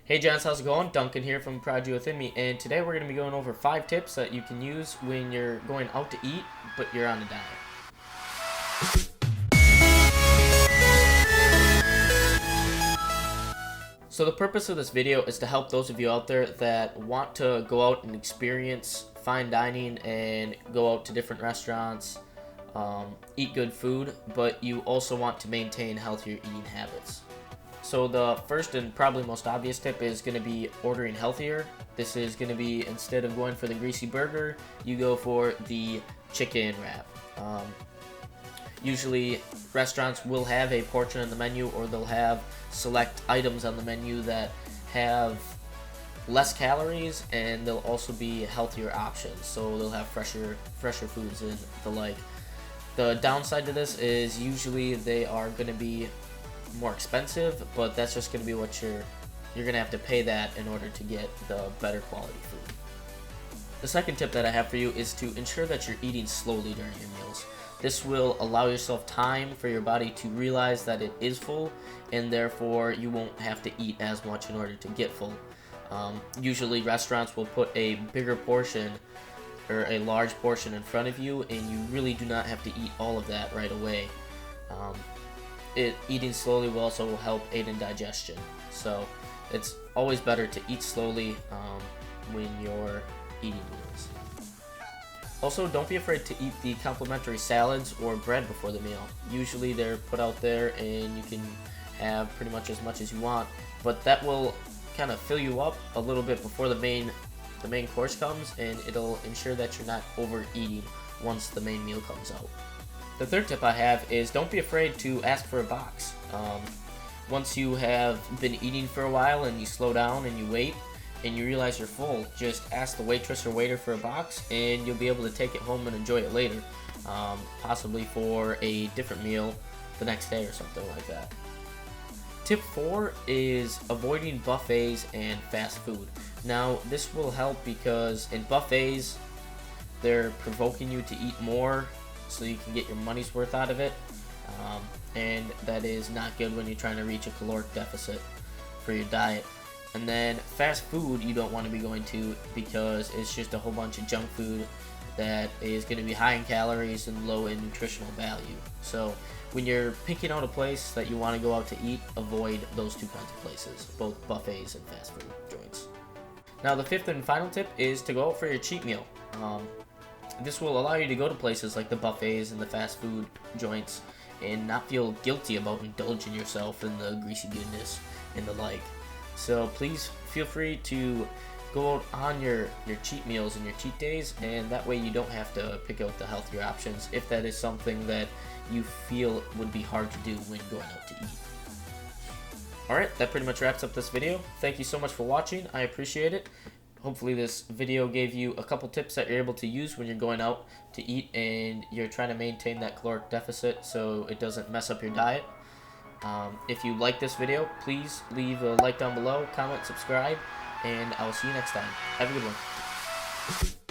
Hey Johns, how's it going? Duncan here from Prodigy Within Me, and today we're going to be going over 5 tips that you can use when you're going out to eat, but you're on a diet. So the purpose of this video is to help those of you out there that want to go out and experience fine dining and go out to different restaurants, eat good food, but you also want to maintain healthier eating habits. So the first and probably most obvious tip is going to be ordering healthier. This is going to be, instead of going for the greasy burger, you go for the chicken wrap. Usually restaurants will have a portion on the menu, or they'll have select items on the menu that have less calories, and they'll also be healthier options. So they'll have fresher foods and the like. The downside to this is usually they are going to be more expensive, but that's just going to be what you're going to have to pay that in order to get the better quality food. The second tip that I have for you is to ensure that you're eating slowly during your meals. This will allow yourself time for your body to realize that it is full, and therefore you won't have to eat as much in order to get full. Usually restaurants will put a bigger portion or a large portion in front of you, and you really do not have to eat all of that right away. Eating slowly will also help aid in digestion. So it's always better to eat slowly when you're eating meals. Also, don't be afraid to eat the complimentary salads or bread before the meal. Usually they're put out there and you can have pretty much as you want, but that will kind of fill you up a little bit before the main course comes, and it'll ensure that you're not overeating once the main meal comes out. The third tip I have is don't be afraid to ask for a box. Once you have been eating for a while and you slow down and you wait and you realize you're full, just ask the waitress or waiter for a box, and you'll be able to take it home and enjoy it later, possibly for a different meal the next day or something like that. Tip 4 is avoiding buffets and fast food. Now, this will help because in buffets, they're provoking you to eat more so you can get your money's worth out of it, and that is not good when you're trying to reach a caloric deficit for your diet. And then fast food you don't want to be going to because it's just a whole bunch of junk food that is going to be high in calories and low in nutritional value. So when you're picking out a place that you want to go out to eat, avoid those two kinds of places, both buffets and fast food joints. Now the fifth and final tip is to go out for your cheat meal. This will allow you to go to places like the buffets and the fast food joints and not feel guilty about indulging yourself in the greasy goodness and the like. So please feel free to go out on your cheat meals and your cheat days, and that way you don't have to pick out the healthier options if that is something that you feel would be hard to do when going out to eat. Alright, that pretty much wraps up this video. Thank you so much for watching. I appreciate it. Hopefully this video gave you a couple tips that you're able to use when you're going out to eat and you're trying to maintain that caloric deficit so it doesn't mess up your diet. If you like this video, please leave a like down below, comment, subscribe, and I will see you next time. Have a good one.